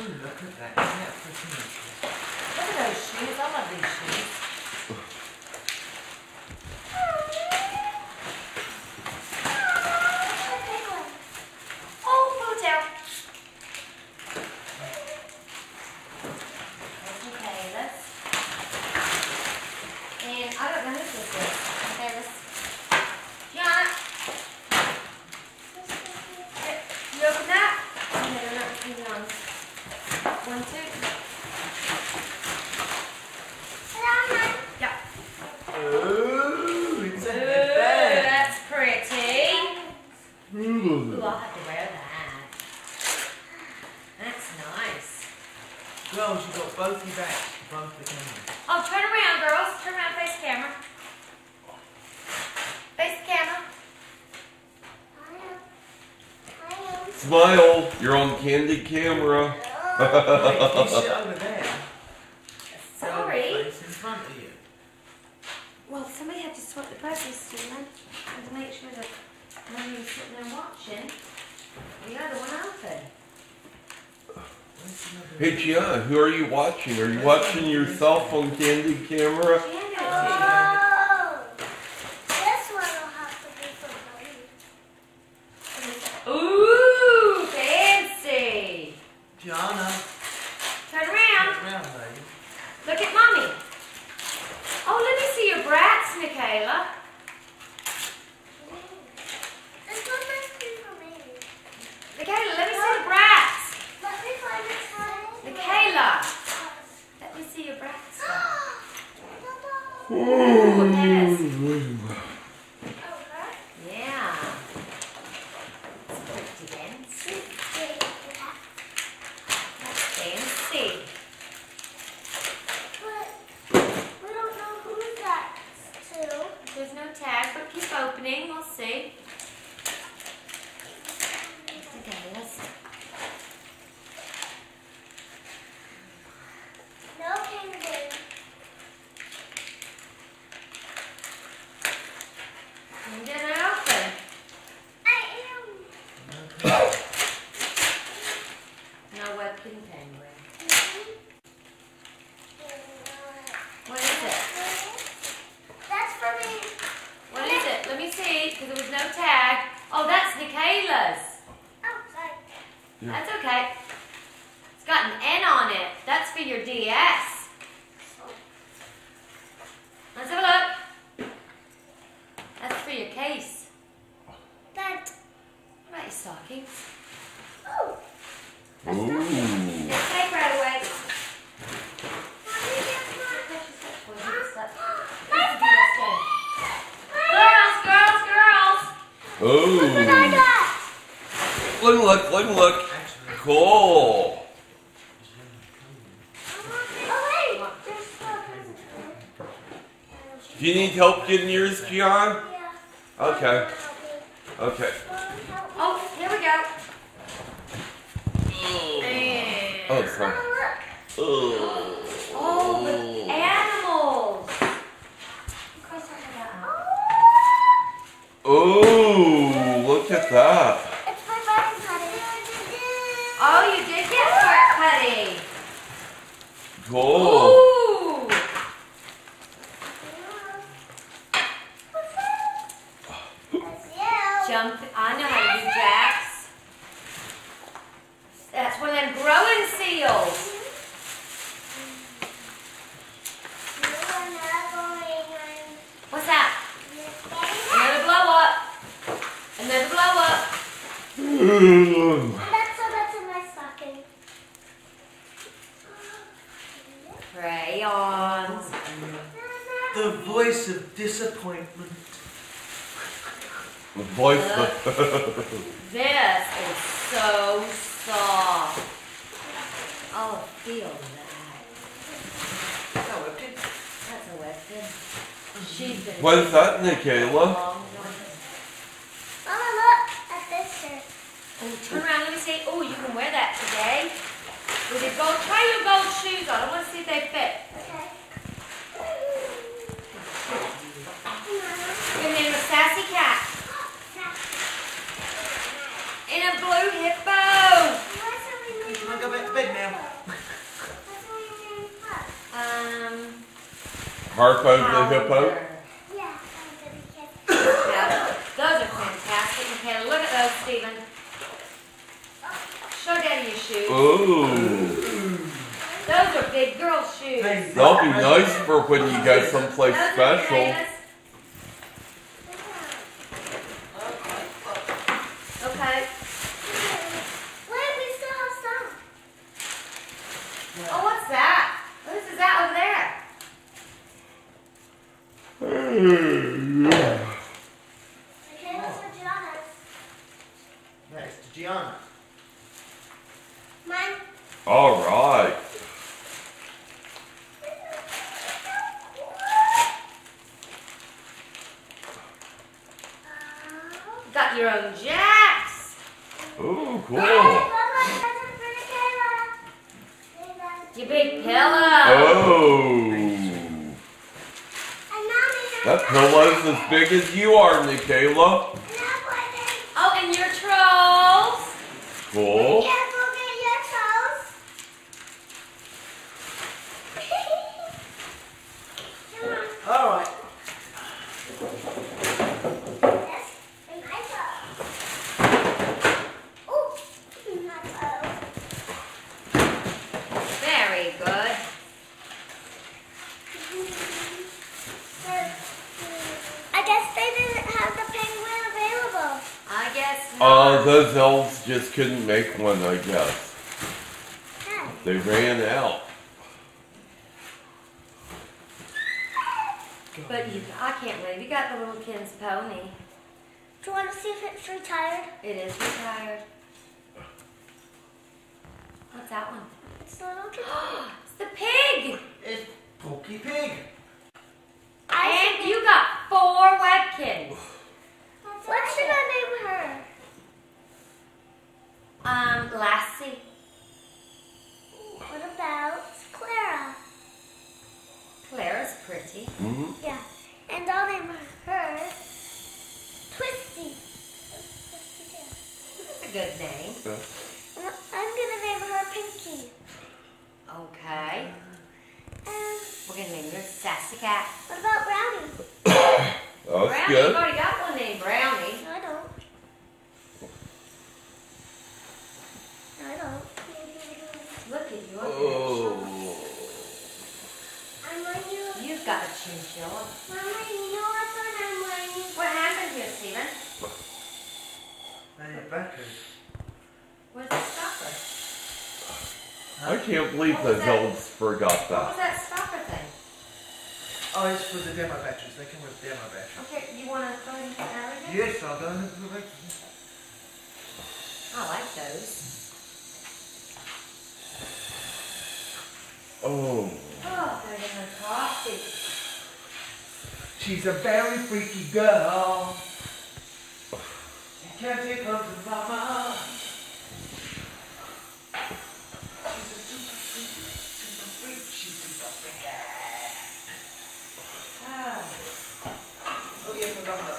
look at that. Isn't that pretty? Look at those shoes. I love these shoes. Oh, pull it out. Okay, let's. And I don't know who this is. Okay, let's. Gianna. You open that? Okay, they're not opening on. 1, 2. Yeah. Ooh, it's a Ooh, headband. that's pretty. Ooh, Ooh. I'll have to wear that. That's nice. Girls, you've got both your backs to both the cameras. Oh, turn around, girls. Turn around, face the camera. Face the camera. Smile, you're on candid camera. Wait, you sit over there. Sorry. Face in front of you. Well, somebody had to swap the presents, Stephen. And to make sure that when you were sitting there watching, the other one open. Where's the other Hey Gianna, who are you watching? Are you watching yourself on candid camera? Hand it to Oh, this one will have to be for mommy. you. Ooh, fancy. Gianna, Turn around. look round, lady. Look at mommy. Oh, let me see your brats, Michaela. This one must be for me. Michaela, let me see the brats. Let me find this one. Michaela, let me see your brats. Oh, Ooh, yes. okay. Yeah. It's pretty fancy. That's fancy. But we don't know who that's to. There's no tag, but keep opening. We'll see. Okay, let's. No candy. I'm gonna open. I am. No webkin penguin. What is it? That's for me. What is it? Let me see, because there was no tag. Oh, that's Michaela's. Oh, sorry. That's okay. It's got an N on it. That's for your DS. Let's have a look. That's for your case. That. What about your stockings? Oh. Ooh. Take right away. Mommy, guess what? Girls, girls, girls. What I Oh. got? Look. Actually, Cool. Oh, wait. There's still Do you need help getting yours, Gian? Yeah. Okay. Okay. Oh, here we go. And Oh, sorry. Oh. oh, the animals. Oh, look at that. It's my button cutting. Oh, you did get part cutting. Cool. Ooh. That's you. Jump. I know how to do jacks. That's one of them growing seals. What's that? Another blow up. Another blow up. That's in my stocking. Crayons. the voice of disappointment. The voice of... This is so soft. Oh, feel that. Is that Webkin? That's a Webkin. She's been. What is that, Michaela? Mama, look at this shirt. Oh, turn around, let me see. Oh, you can wear that today. With your gold, try your gold shoes on. I want to see if they fit. Okay. Your name is Sassy Cat. And a blue hippo. Can I go back to bed now? Harpo the hippo? Yeah, I'm gonna kiss. Yeah, those are fantastic. Michaela, look at those, Stephen. Show Daddy your shoes. Ooh. Those are big girl shoes. That'll be nice for when you go someplace Those are special. Michaela's. Okay. Wait, we still have some. Oh, what's that? What is that over there? Okay, those are Gianna's. Next to Gianna. Mine. All right. Got your own jacks. Ooh, cool. Your big pillow. Oh. That pillow's as big as you are, Michaela. Oh, and your trolls. Cool. All right. Very good. I guess they didn't have the penguin available. I guess not. Those elves just couldn't make one, I guess. Hey. They ran out. But I can't believe you got the little Ken's pony. Do you want to see if it's retired? It is retired. What's that one? It's the little kid. It's the pig. It's Pokey Pig. And you got 4 Webkins. What should I name her? Lassie. What about Clara? Clara's pretty. Mm-hmm. Yeah. And I'll name her Twisty. That's a good name. And I'm going to name her Pinky. Okay. And We're going to name her Sassy Cat. what about Brownie? That's Brownie, good. you've already got one named Brownie. No, I don't. No, I don't. Look at you. Oh. I'm going to... You've got a chinchilla. Mama, you know what one I'm wearing? What happened here, Stephen? And your battery. Where's the stopper? I can't believe those elves forgot What was that. that stopper thing? Oh, it's for the demo batteries. They come with demo batteries. Okay, you want to go ahead and put that in? Yes, I'll go and look at the batteries. I like those. Oh. Oh, they're in the coffee. She's a very freaky girl. You can't take her to mama. She's a super freak. She's super freaky. Oh. Oh, yes, I love her.